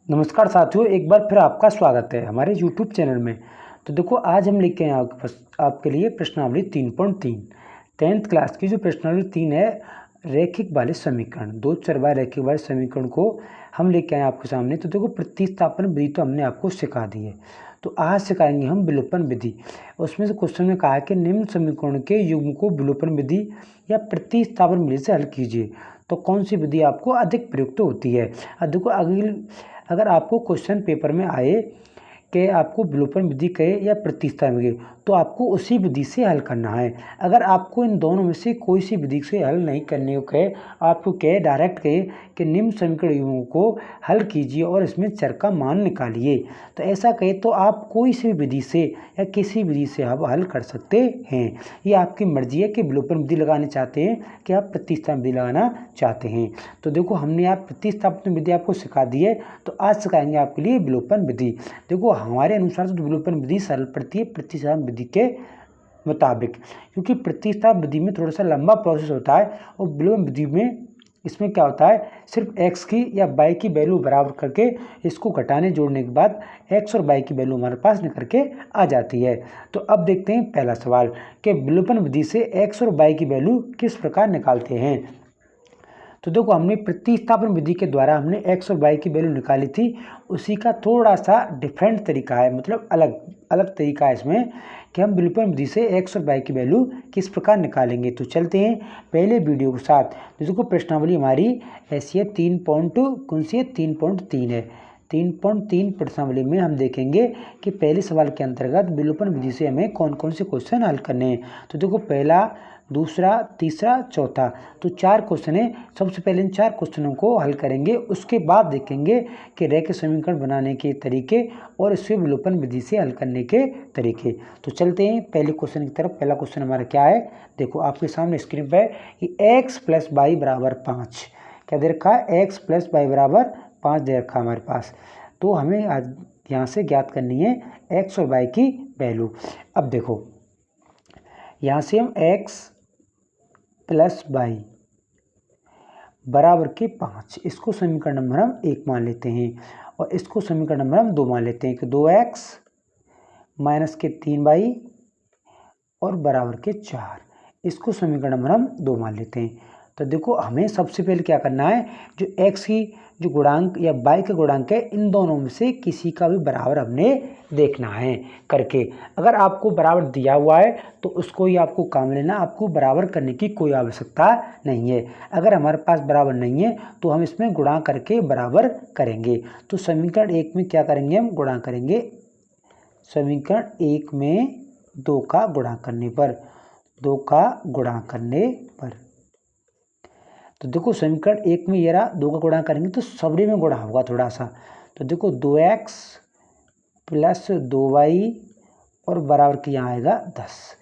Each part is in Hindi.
नमस्कार साथियों, एक बार फिर आपका स्वागत है हमारे YouTube चैनल में। तो देखो, आज हम लेके आए आपके लिए प्रश्नावली 3.3 10th क्लास की। जो प्रश्नावली 3 है, रैखिक वाले समीकरण, दो चरवाहे रैखिक वाले समीकरण को हम लेके आए आपके सामने। तो देखो, प्रतिस्थापन विधि तो हमने आपको सिखा दी है, तो आज सिखाएंगे हम विलोपन विधि। उसमें से क्वेश्चन में कहा है कि निम्न समीकरण के युग्म को विलोपन विधि या प्रतिस्थापन विधि से हल कीजिए, तो कौन सी विधि आपको अधिक प्रयुक्त होती है। देखो, अगर आपको क्वेश्चन पेपर में आए कि आपको विलोपन विधि कहे या प्रतिस्थापन विधि, तो आपको उसी विधि से हल करना है। अगर आपको इन दोनों में से कोई सी विधि से हल नहीं करने को कहे, आपको कहे डायरेक्ट कहे कि निम्न समीकरण युग्मों को हल कीजिए और इसमें चर का मान निकालिए, तो ऐसा कहे तो आप कोई सी विधि से या किसी विधि से आप हल कर सकते हैं। ये आपकी मर्जी है कि विलोपन विधि लगाना चाहते हैं कि आप प्रतिस्थापन विधि लगाना चाहते हैं। तो देखो, हमने आप प्रतिस्थापन विधि आपको सिखा दी है, तो आज सिखाएंगे आपके लिए विलोपन विधि। देखो, हमारे अनुसार तो विलोपन विधि सरल पड़ती है प्रतिस्थापन विधि के मुताबिक, क्योंकि प्रतिस्थापन विधि में थोड़ा सा लंबा प्रोसेस होता है, और विलोपन विधि में इसमें क्या होता है, सिर्फ x की या y की वैल्यू बराबर करके इसको घटाने जोड़ने के बाद x और y की वैल्यू हमारे पास निकल के आ जाती है। तो अब देखते हैं पहला सवाल कि विलोपन विधि से x और y की वैल्यू किस प्रकार निकालते हैं। तो देखो, हमने प्रतिस्थापन विधि के द्वारा हमने x और y की वैल्यू निकाली थी, उसी का थोड़ा सा डिफरेंट तरीका है, मतलब अलग अलग तरीका है इसमें कि हम विलोपन विधि से x और y की वैल्यू किस प्रकार निकालेंगे। तो चलते हैं पहले वीडियो के साथ। देखो, प्रश्नावली हमारी ऐसी है 3.3 है। 3.3 प्रश्नावली में हम देखेंगे कि पहले सवाल के अंतर्गत विलोपन विधि से हमें कौन कौन से क्वेश्चन हल करने हैं। तो देखो, पहला, दूसरा, तीसरा, चौथा, तो 4 क्वेश्चन है। सबसे पहले इन 4 क्वेश्चनों को हल करेंगे, उसके बाद देखेंगे कि रैखिक समीकरण बनाने के तरीके और इससे विलोपन विधि से हल करने के तरीके। तो चलते हैं पहले क्वेश्चन की तरफ। पहला क्वेश्चन हमारा क्या है, देखो आपके सामने स्क्रीन पर कि x + y = 5। क्या दे रखा है, x + y = 5 दे रखा हमारे पास। तो हमें आज यहाँ से ज्ञात करनी है x और y की वैल्यू। अब देखो, यहाँ से हम x + y = 5, इसको समीकरण नंबर हम 1 मान लेते हैं, और इसको समीकरण नंबर हम 2 मान लेते हैं कि 2x - 3y और =4, इसको समीकरण नंबर हम 2 मान लेते हैं। तो देखो, हमें सबसे पहले क्या करना है, जो x की जो गुणांक या y का गुणांक है, इन दोनों में से किसी का भी बराबर हमने देखना है करके। अगर आपको बराबर दिया हुआ है तो उसको ही आपको काम लेना, आपको बराबर करने की कोई आवश्यकता नहीं है। अगर हमारे पास बराबर नहीं है तो हम इसमें गुणा करके बराबर करेंगे। तो समीकरण 1 में क्या करेंगे, हम गुणा करेंगे। समीकरण 1 में 2 का गुणा करने पर, 2 का गुणा करने पर, तो देखो समीकरण 1 में ये रहा, 2 का गुणा करेंगे तो सभी में गुणा होगा थोड़ा सा। तो देखो, 2x + 2y और बराबर के यहाँ आएगा 10,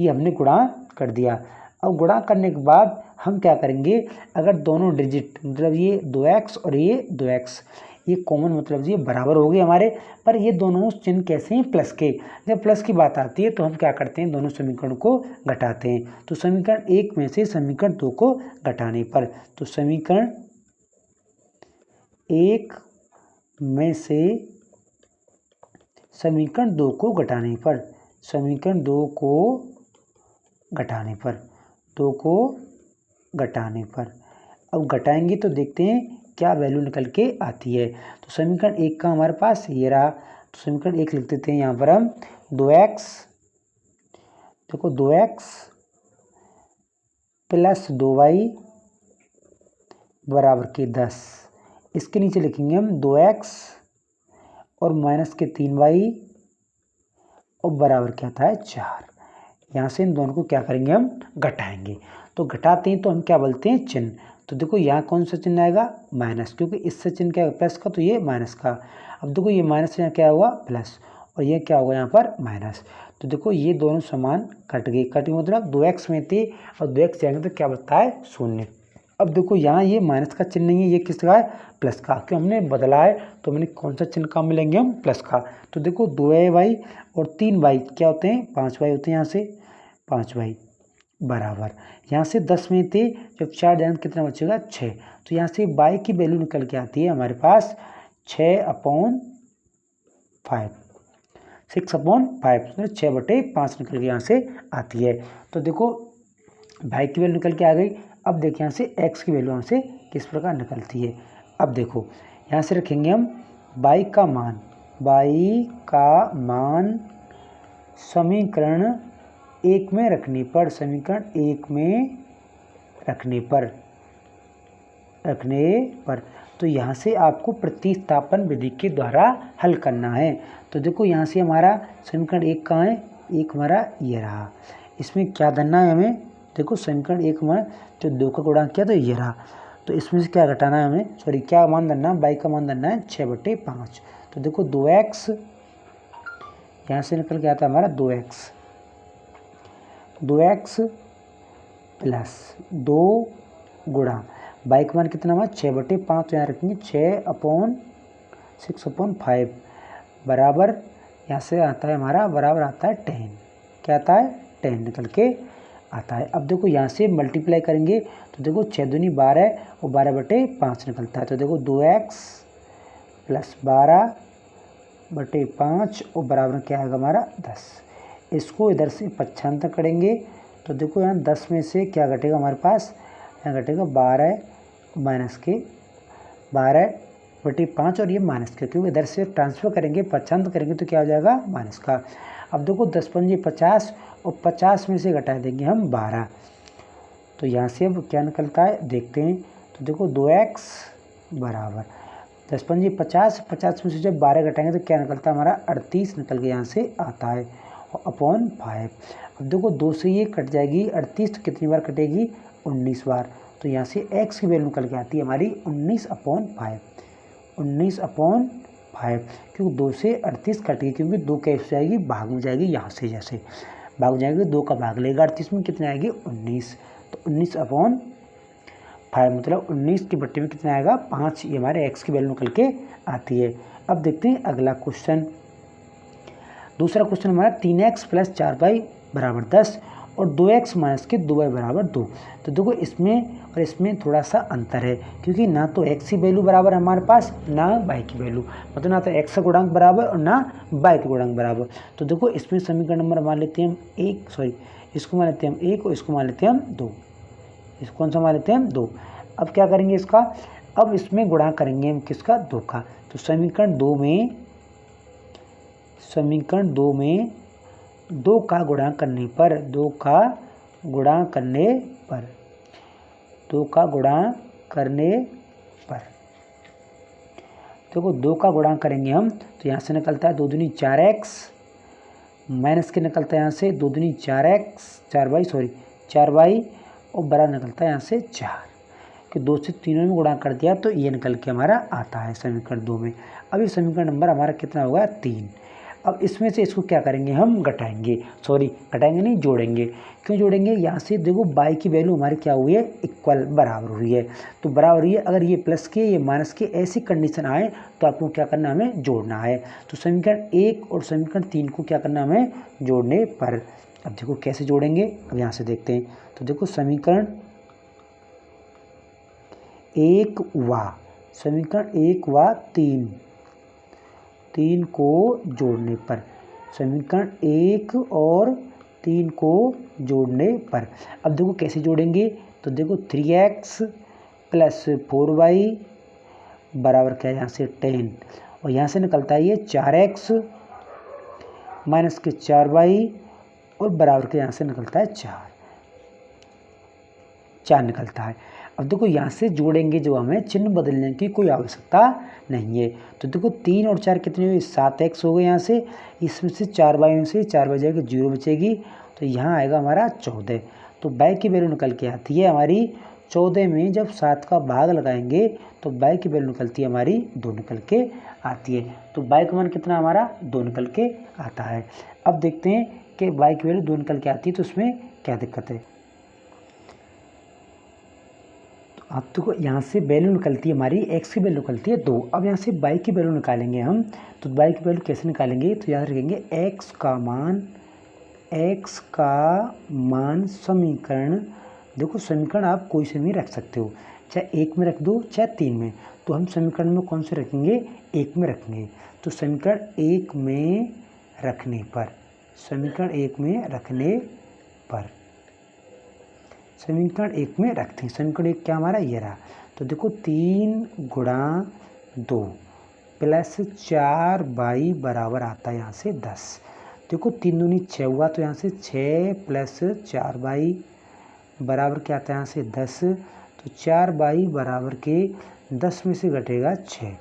ये हमने गुणा कर दिया। अब गुणा करने के बाद हम क्या करेंगे, अगर दोनों डिजिट मतलब ये 2x और ये 2x ये कॉमन, मतलब ये बराबर हो गए हमारे, पर ये दोनों चिन्ह कैसे हैं, प्लस के। जब प्लस की बात आती है तो हम क्या करते हैं, दोनों समीकरण को घटाते हैं। तो समीकरण 1 में से समीकरण 2 को घटाने पर, तो समीकरण 1 में से समीकरण 2 को घटाने पर, समीकरण 2 को घटाने पर, 2 को घटाने पर, अब घटाएंगे तो देखते हैं क्या वैल्यू निकल के आती है। तो समीकरण 1 का हमारे पास ये रहा, तो समीकरण 1 लिख देते हैं यहाँ पर हम 2x, देखो 2x + 2y = 10, इसके नीचे लिखेंगे हम 2x और -3y और बराबर क्या था है 4। यहाँ से इन दोनों को क्या करेंगे, हम घटाएंगे। तो घटाते हैं तो हम क्या बोलते हैं, चिन्ह। तो देखो, यहाँ कौन सा चिन्ह आएगा, माइनस, क्योंकि इससे चिन्ह क्या है, प्लस का, तो ये माइनस का। अब देखो, ये माइनस यहाँ क्या हुआ, प्लस, और ये क्या होगा यहाँ पर माइनस। तो देखो, ये दोनों समान कट गए, कट गए मतलब 2x में थे और 2x जाएंगे तो क्या बचता है, 0। अब देखो, यहाँ ये माइनस का चिन्ह नहीं है, ये किसका है, प्लस का, क्योंकि हमने बदला है तो हमने कौन सा चिन्ह काम मिलेंगे, हम प्लस का। तो देखो, 2y और 3y क्या होते हैं, 5y होते हैं, यहाँ से 5y बराबर, यहाँ से 10 में थे, जब 4 जाएंगे कितना बचेगा, 6। तो यहाँ से y की वैल्यू निकल के आती है हमारे पास 6/5, 6/5 6/5 निकल के यहाँ से आती है। तो देखो y की वैल्यू निकल के आ गई। अब देखिए यहाँ से x की वैल्यू यहाँ से किस प्रकार निकलती है। अब देखो यहाँ से रखेंगे हम y का मान समीकरण 1 में रखने पर, समीकरण 1 में रखने पर तो यहाँ से आपको प्रतिस्थापन विधि के द्वारा हल करना है। तो देखो यहाँ से हमारा समीकरण 1 कहाँ है, एक हमारा ये रहा। इसमें क्या धरना है हमें, देखो समीकरण 1 हमारा जो 2 का गुणांक किया तो ये रहा। तो इसमें से क्या घटाना है हमें, सॉरी क्या मान धरना है, y का मान धरना है 6/5। तो देखो 2x यहाँ से निकल के आता है हमारा 2x प्लस 2 गुणा y का मान कितना हमारा 6/5, तो यहाँ रखेंगे 6/5 बराबर यहाँ से आता है हमारा बराबर आता है 10। क्या आता है 10 निकल के आता है। अब देखो यहाँ से मल्टीप्लाई करेंगे तो देखो 6 दूनी 12 और 12/5 निकलता है। तो देखो 2x प्लस 12/5 और बराबर क्या आएगा हमारा 10। इसको इधर से पक्षांतर करेंगे तो देखो यहाँ 10 में से क्या घटेगा हमारे पास, यहाँ घटेगा 12 माइनस के 12/5 और ये माइनस के, क्योंकि इधर से ट्रांसफर करेंगे पक्षांतर करेंगे तो क्या हो जाएगा माइनस का। अब देखो 10 पंजे 50 और 50 में से घटा देंगे हम 12। तो यहाँ से अब क्या निकलता है देखते हैं। तो देखो 2x बराबर 10 पंजे 50, 50 में से जब 12 घटाएंगे तो क्या निकलता है हमारा 38 निकल के यहाँ से आता है अपॉन 5। अब देखो 2 से ये कट जाएगी 38, तो कितनी बार कटेगी 19 बार। तो यहाँ से x की वैल्यू निकल के आती है हमारी 19/5, 19/5, क्योंकि 2 से 38 कट गई, क्योंकि 2 कैसे जाएगी भाग में जाएगी, यहाँ से जैसे भाग जाएगी 2 का भाग लेगा 38 में कितने आएगी 19। तो 19/5 मतलब 19 की बट्टी में कितना आएगा 5, ये हमारे x की वैल्यू निकल के आती है। अब देखते हैं अगला क्वेश्चन। दूसरा क्वेश्चन हमारा 3x प्लस 4y बराबर 10 और 2x माइनस के 2y बराबर 2। तो देखो इसमें और इसमें थोड़ा सा अंतर है, क्योंकि ना तो x की वैल्यू बराबर हमारे पास ना y की वैल्यू, मतलब ना तो x का गुणांक बराबर और ना y का गुणांक बराबर। तो देखो इसमें समीकरण नंबर मान लेते हैं हम इसको मान लेते हैं हम 1 और इसको मान लेते हैं हम 2। इसको कौन सा मान लेते हैं हम 2। अब क्या करेंगे इसका, अब इसमें गुणांक करेंगे हम किसका 2 का। तो समीकरण 2 में 2 का गुणांक करने पर 2 का गुणांक करने पर देखो 2 का गुणांक करेंगे हम तो यहाँ से निकलता है 2 दूनी 4x माइनस के निकलता है यहाँ से 2 दूनी 4y और बड़ा निकलता है यहाँ से 4, कि 2 से तीनों में गुणा कर दिया तो ये निकल के हमारा आता है समीकरण 2 में। अब ये समीकरण नंबर हमारा कितना होगा 3। अब इसमें से इसको क्या करेंगे हम घटाएंगे नहीं जोड़ेंगे। क्यों जोड़ेंगे, यहाँ से देखो y की वैल्यू हमारी क्या हुई है इक्वल बराबर हुई है, तो बराबर हुई है। अगर ये प्लस के ये माइनस के ऐसी कंडीशन आए तो आपको क्या करना है हमें जोड़ना है। तो समीकरण 1 और समीकरण 3 को क्या करना है हमें जोड़ने पर। अब देखो कैसे जोड़ेंगे, अब यहाँ से देखते हैं। तो देखो समीकरण 1 व 3 को जोड़ने पर, समीकरण 1 और 3 को जोड़ने पर। अब देखो कैसे जोड़ेंगे, तो देखो 3x प्लस 4y बराबर क्या है यहाँ से 10 और यहाँ से निकलता है ये 4x माइनस के 4y और बराबर के यहाँ से निकलता है 4 निकलता है। अब देखो यहाँ से जोड़ेंगे जो हमें चिन्ह बदलने की कोई आवश्यकता नहीं है। तो देखो 3 और 4 कितने हुए 7x हो गए, यहाँ से इसमें से 4y में से 4 बचेगी 0 बचेगी, तो यहाँ आएगा हमारा 14। तो y की वैल्यू निकल के आती है हमारी 14 में जब 7 का भाग लगाएंगे तो y की वैल्यू निकलती है हमारी 2 निकल के आती है। तो y का मान कितना हमारा 2 निकल के आता है। अब देखते हैं कि y की वैल्यू 2 निकल के आती है तो उसमें क्या दिक्कत है। अब तो यहाँ से वैल्यू निकलती है हमारी x की वैल्यू निकलती है 2। अब यहाँ से y की वैल्यू निकालेंगे हम, तो y की वैल्यू कैसे निकालेंगे, तो याद रखेंगे x का मान समीकरण, देखो समीकरण आप कोई से भी रख सकते हो, चाहे 1 में रख दो चाहे 3 में, तो हम समीकरण में कौन से रखेंगे, 1 में रखेंगे। तो समीकरण 1 में रखने पर, समीकरण 1 में रखने पर, समीकरण 1 में रखते हैं। समीकरण 1 क्या हमारा ये रहा। तो देखो 3 गुणा 2 प्लस 4y बराबर आता है यहाँ से 10। देखो 3 दूनी 6 हुआ, तो यहाँ से 6 प्लस 4y बराबर क्या आता है यहाँ से 10। तो 4y बराबर के 10 में से घटेगा 6,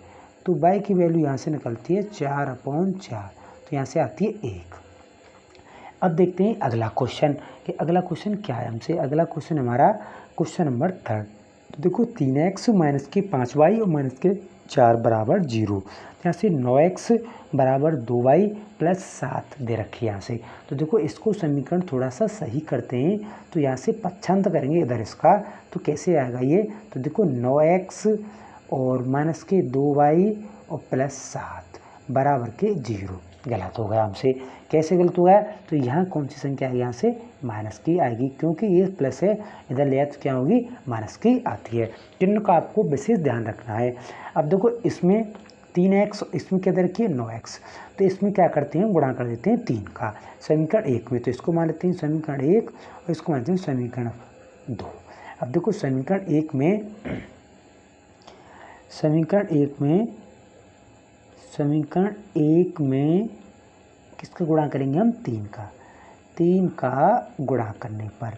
तो y की वैल्यू यहाँ से निकलती है 4/4, तो यहाँ से आती है 1। अब देखते हैं अगला क्वेश्चन कि अगला क्वेश्चन क्या है हमसे। अगला क्वेश्चन हमारा क्वेश्चन नंबर 3। तो देखो 3x माइनस के 5y और माइनस के 4 बराबर 0। यहाँ से 9x बराबर 2y प्लस 7 दे रखी है यहाँ से। तो देखो इसको समीकरण थोड़ा सा सही करते हैं, तो यहाँ से पक्षांतर करेंगे इधर इसका, तो कैसे आएगा ये। तो देखो 9x और माइनस के 2y और प्लस 7 बराबर के 0। गलत हो गया हमसे। कैसे गलत हो गया, तो यहाँ कौन सी संख्या है, यहाँ से माइनस की आएगी, क्योंकि ये प्लस है, इधर ले तो क्या होगी, माइनस की आती है। चिन्ह का आपको विशेष ध्यान रखना है। अब देखो इसमें 3x, इसमें क्या दे रखी है 9x, तो इसमें क्या करते हैं, गुणा कर देते हैं 3 का समीकरण 1 में, तो इसको मान लेते हैं समीकरण 1 और इसको मान लेते हैं समीकरण 2। अब देखो समीकरण 1 में, समीकरण 1 में किसका गुणा करेंगे हम, 3 का गुणा करने पर।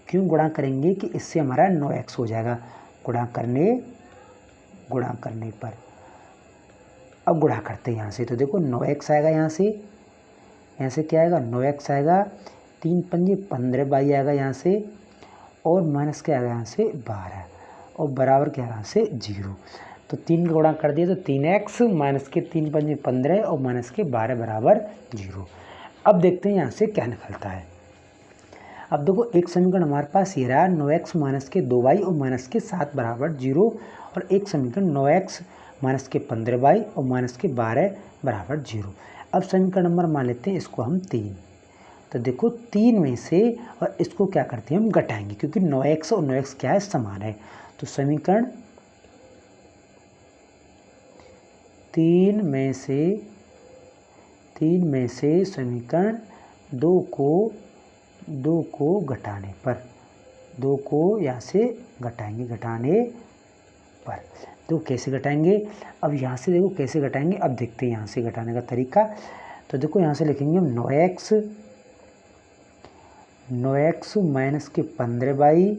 क्यों गुणा करेंगे कि इससे हमारा 9x हो जाएगा, गुणा करने पर। अब गुणा करते हैं यहाँ से, तो देखो 9x आएगा यहाँ से क्या आएगा, 9x आएगा, 3 पंजे 15y आएगा यहाँ से, और माइनस क्या आएगा यहाँ से 12, और बराबर क्या आएगा यहाँ से 0। तो 3 का गुणा कर दिया, तो 3x माइनस के 3 पंजे 15 और माइनस के 12 बराबर 0। अब देखते हैं यहाँ से क्या निकलता है। अब देखो एक समीकरण हमारे पास ये रहा, 9x माइनस के 2y और माइनस के 7 बराबर 0, और एक समीकरण 9x माइनस के 15y और माइनस के 12 बराबर 0। अब समीकरण नंबर मान लेते हैं इसको हम 3। तो देखो 3 में से, और इसको क्या करते हैं हम घटाएंगे, क्योंकि 9x और 9x क्या है, समान है। तो समीकरण 3 में से समीकरण 2 को घटाने पर, 2 को यहाँ से घटाने पर। तो कैसे घटाएंगे, अब यहाँ से देखो कैसे घटाएंगे, अब देखते हैं यहाँ से घटाने का तरीका। तो देखो यहाँ से लिखेंगे हम 9x माइनस के 15y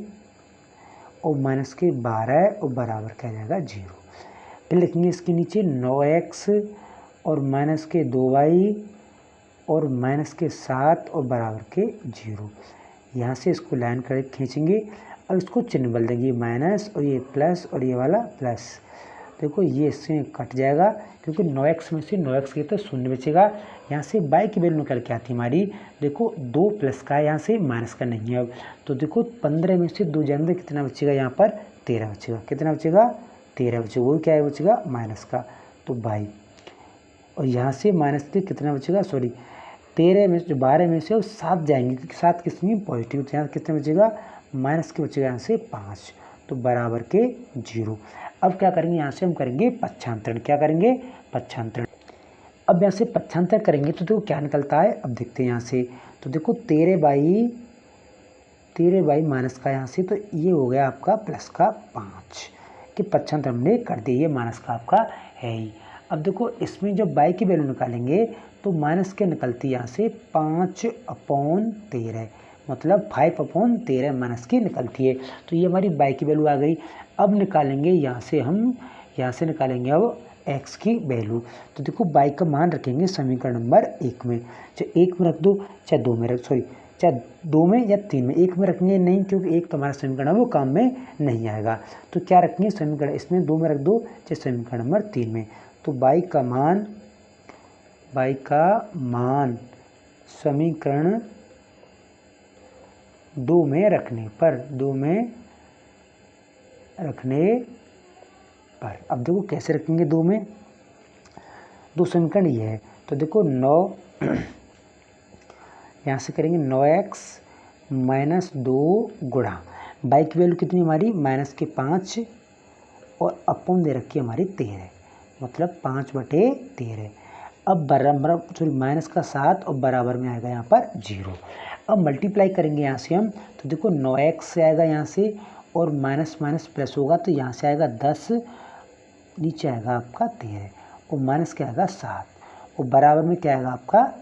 और माइनस के 12 और बराबर क्या जाएगा 0। फिर लिखेंगे इसके नीचे 9x और माइनस के 2y और माइनस के 7 और बराबर के 0। यहाँ से इसको लाइन कर खींचेंगे, अब इसको चिन्ह बदल देंगे, माइनस और ये प्लस और ये वाला प्लस। देखो ये इससे कट जाएगा, क्योंकि 9x में से 9x के तो 0 बचेगा। यहाँ से y की वैल्यू निकल के आती है हमारी, देखो 2 प्लस का है, यहाँ से माइनस का नहीं है। अब तो देखो 15 में से 2 जाएंगे, कितना बचेगा, यहाँ पर 13 बचेगा। कितना बचेगा, 13 बचेगा। वो क्या है बचेगा, माइनस का, तो y। और यहाँ से माइनस के कितना बचेगा, 13 में से 12 में से 7 जाएंगे, क्योंकि 7 किसमें पॉजिटिव, तो यहाँ कितना बचेगा, माइनस के बचेगा यहाँ से 5, तो बराबर के 0। अब क्या करेंगे, यहाँ से हम करेंगे पक्षांतरण। क्या करेंगे, पक्षांतरण। अब यहाँ से पक्षांतर करेंगे तो देखो क्या निकलता है, अब देखते हैं यहाँ से। तो देखो 13 बाई माइनस का यहाँ से, तो ये हो गया आपका प्लस का 5 कि पक्षांतर हमने कर दिया, ये माइनस का आपका है ही। अब देखो इसमें जब y की वैल्यू निकालेंगे तो माइनस के निकलती है यहाँ से 5/13, मतलब 5/13 माइनस की निकलती है। तो ये हमारी y की वैल्यू आ गई। अब निकालेंगे यहाँ से हम, यहाँ से निकालेंगे अब x की वैल्यू। तो देखो y का मान रखेंगे समीकरण नंबर 1 में, चाहे 1 में रख दो चाहे 2 में चाहे 2 में या 3 में। 1 में रखेंगे नहीं, क्योंकि 1 तो हमारा समीकरण है वो काम में नहीं आएगा। तो क्या रखेंगे, समीकरण इसमें 2 में रख दो चाहे समीकरण नंबर 3 में। तो y का मान समीकरण 2 में रखने पर, अब देखो कैसे रखेंगे 2 में, 2 समीकरण ये है। तो देखो 9 यहाँ से करेंगे 9x माइनस 2 गुणा बाई की वैल्यू कितनी हमारी -5 और अपॉन दे रखी है हमारी 13, मतलब 5/13। अब बराबर सॉरी -7 और बराबर में आएगा यहाँ पर 0। अब मल्टीप्लाई करेंगे यहाँ से हम, तो देखो 9x से आएगा यहाँ से, और माइनस माइनस प्लस होगा तो यहाँ से आएगा 10, नीचे आएगा आपका 13, और माइनस क्या आएगा 7, और बराबर में क्या आएगा आपका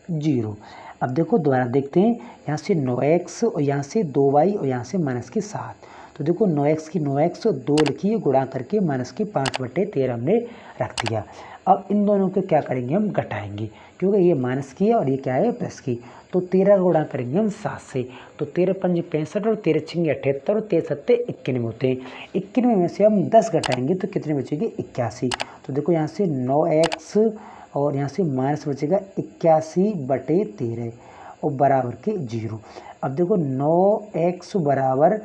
0। अब देखो दोबारा देखते हैं, यहाँ से 9x और यहाँ से 2y और यहाँ से -7। तो देखो 9x की 9x और 2 लिखिए, गुणा करके -5/13 हमने रख दिया। अब इन दोनों को क्या करेंगे हम घटाएंगे, क्योंकि ये माइनस की है और ये क्या है प्लस की। तो 13 का गुणा करेंगे हम 7 से, तो 13×5 65 और 13×6 78 और 13×7 91 होते हैं। 91 में से हम 10 घटाएंगे तो कितने बचेंगे 81। तो देखो यहाँ से 9x और यहाँ से माइनस बचेगा 81/13 और बराबर के 0। अब देखो 9x बराबर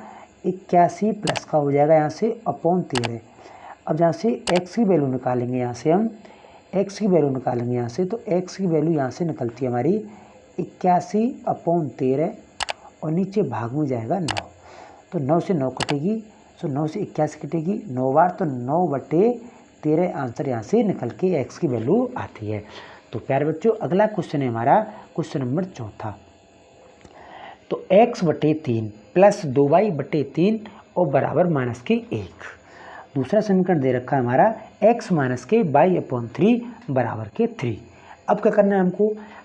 81 प्लस का हो जाएगा यहाँ से अपॉन 13। अब यहाँ से x की वैल्यू निकालेंगे, यहाँ से हम x की वैल्यू निकालेंगे यहाँ से, तो x की वैल्यू यहाँ से निकलती है हमारी 81/13 और नीचे भाग में जाएगा 9, तो 9 से 9 कटेगी, तो 9 से 81 कटेगी 9 बार, तो 9/13 आंसर यहाँ से निकल के x की वैल्यू आती है। तो प्यारे बच्चों, अगला क्वेश्चन है हमारा क्वेश्चन नंबर 4। तो x/3 प्लस 2y/3 और बराबर -1। दूसरा समीकरण दे रखा है हमारा x y/3 बराबर के 3। अब क्या करना है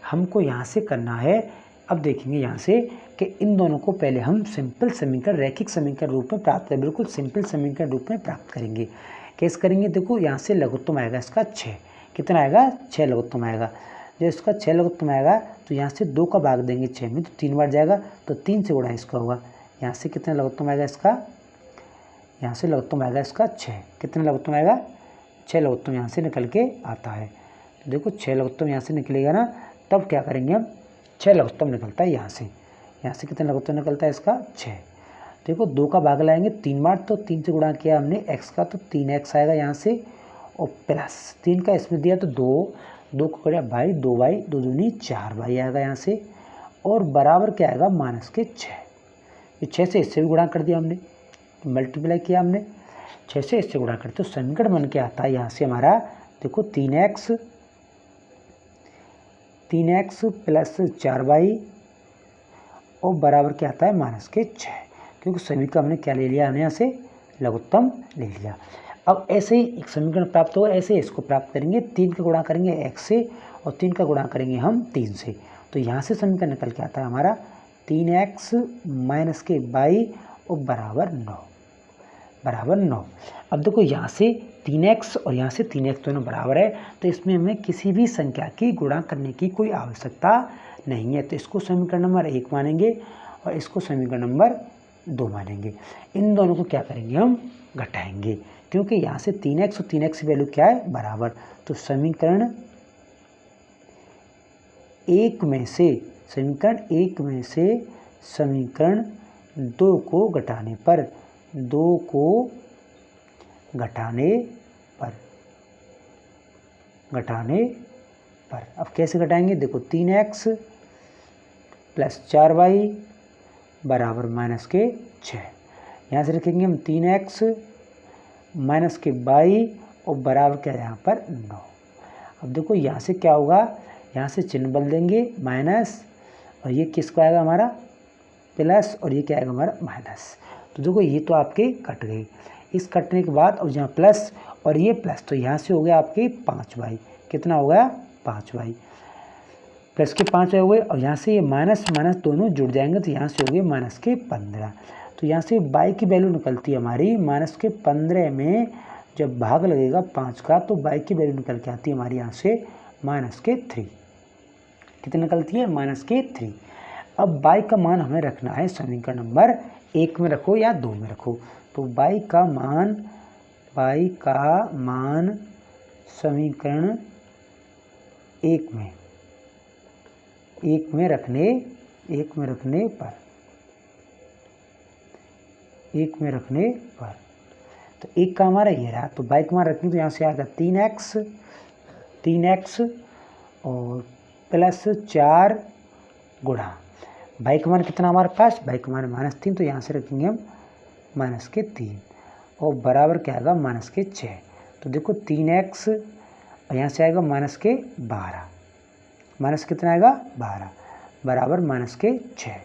हमको यहाँ से करना है, अब देखेंगे यहाँ से कि इन दोनों को पहले हम सिंपल समीकरण रैखिक समीकरण रूप में प्राप्त करें, बिल्कुल सिंपल समीकरण रूप में प्राप्त करेंगे। कैसे करेंगे, देखो यहाँ से लघुत्तम आएगा इसका 6, कितना आएगा 6 लघुत्तम आएगा। जब इसका 6 लघुत्तम आएगा तो यहाँ से 2 का भाग देंगे 6 में, तो 3 बार जाएगा, तो 3 से गुणा इसका होगा। यहाँ से कितना लघुत्तम आएगा इसका, यहाँ से लघुत्तम आएगा इसका 6, कितना लघुत्तम आएगा 6 लघुत्तम यहाँ से निकल के आता है। तो देखो 6 लघुत्तम यहाँ से निकलेगा ना, तब क्या करेंगे हम 6 लघुत्तम निकलता है यहाँ से कितना लघुत्तम निकलता है इसका 6। देखो 2 का भाग लाएंगे 3 बार, तो 3 से गुणा किया हमने x का, तो 3x आएगा यहाँ से, और प्लस 3 का इसमें दिया तो 2 को करें भाई 2y, 2 दूनी 4y आएगा यहाँ से, और बराबर क्या आएगा -6। ये 6 से इससे भी गुणा कर दिया हमने, मल्टीप्लाई किया हमने 6 से इससे गुणा करते, तो समीकरण बन के आता है यहाँ से हमारा, देखो 3x प्लस 4y और बराबर क्या आता है -6, क्योंकि सभी का हमने क्या ले लिया, हमने यहाँ से लघुत्तम ले लिया। अब ऐसे ही एक समीकरण प्राप्त होगा, ऐसे इसको प्राप्त करेंगे, 3 का गुणा करेंगे x से और 3 का गुणा करेंगे हम 3 से, तो यहाँ से समीकरण निकल के आता है हमारा 3x y और बराबर 9। अब देखो यहाँ से 3x और यहाँ से 3x दोनों बराबर है, तो इसमें हमें किसी भी संख्या की गुणा करने की कोई आवश्यकता नहीं है, तो इसको समीकरण नंबर 1 मानेंगे और इसको समीकरण नंबर 2 मानेंगे। इन दोनों को क्या करेंगे, हम घटाएंगे, क्योंकि यहाँ से 3x और 3x की वैल्यू क्या है बराबर, तो समीकरण 1 में से समीकरण 2 को घटाने पर अब कैसे घटाएंगे, देखो 3x प्लस 4y बराबर -6। यहाँ से रखेंगे हम 3x -y और बराबर क्या है यहाँ पर 9। अब देखो यहाँ से क्या होगा, यहाँ से चिन्ह बदल देंगे माइनस, और ये किसका आएगा हमारा प्लस, और ये क्या आएगा हमारा माइनस। तो देखो ये तो आपके कट गए, इस कटने के बाद और यहाँ प्लस और ये प्लस, तो यहाँ से हो गया आपके 5y, कितना हो गया 5y, प्लस के 5y हो गए, और यहाँ से ये माइनस माइनस दोनों जुड़ जाएंगे, तो यहाँ से हो गए -15। तो यहाँ से y की वैल्यू निकलती है हमारी -15 में जब भाग लगेगा 5 का, तो y की वैल्यू निकल के आती है हमारी यहाँ से -3। कितनी निकलती है -3। अब y का मान हमें रखना है समीकरण नंबर 1 में रखो या 2 में रखो, तो y का मान समीकरण 1 में रखने पर तो 1 का हमारा ये रहा, तो y का मान रखेंगे तो यहाँ से आएगा 3x और प्लस 4 गुणा y का मान कितना हमारे पास, y का मान -3, तो यहाँ से रखेंगे हम -3 और बराबर क्या आएगा -6। तो देखो 3x और यहाँ से आएगा -12, माइनस कितना आएगा 12 बराबर -6।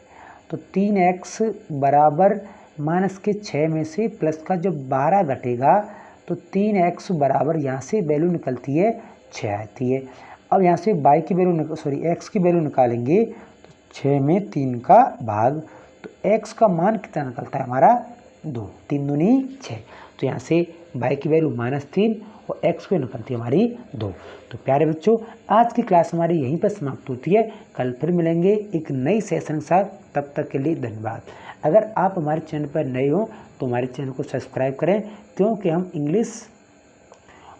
तो 3x बराबर -6 में से प्लस का जब 12 घटेगा तो 3x बराबर यहाँ से वैल्यू निकलती है 6 आती है। अब यहाँ से y की वैल्यू x की वैल्यू निकालेंगे तो 6 में 3 का भाग, तो x का मान कितना निकलता है हमारा 2, 3 दूनी 6। तो यहाँ से y की वैल्यू -3 और x की निकलती है हमारी 2। तो प्यारे बच्चों, आज की क्लास हमारी यहीं पर समाप्त होती है। कल फिर मिलेंगे एक नई सेशन के साथ, तब तक के लिए धन्यवाद। अगर आप हमारे चैनल पर नए हो तो हमारे चैनल को सब्सक्राइब करें, क्योंकि हम इंग्लिश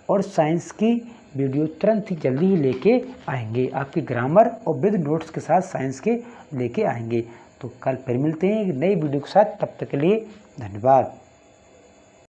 और साइंस की वीडियो तुरंत ही जल्दी ही लेके आएंगे, आपकी ग्रामर और विद नोट्स के साथ साइंस के लेके आएंगे। तो कल फिर मिलते हैं एक नई वीडियो के साथ, तब तक के लिए धन्यवाद।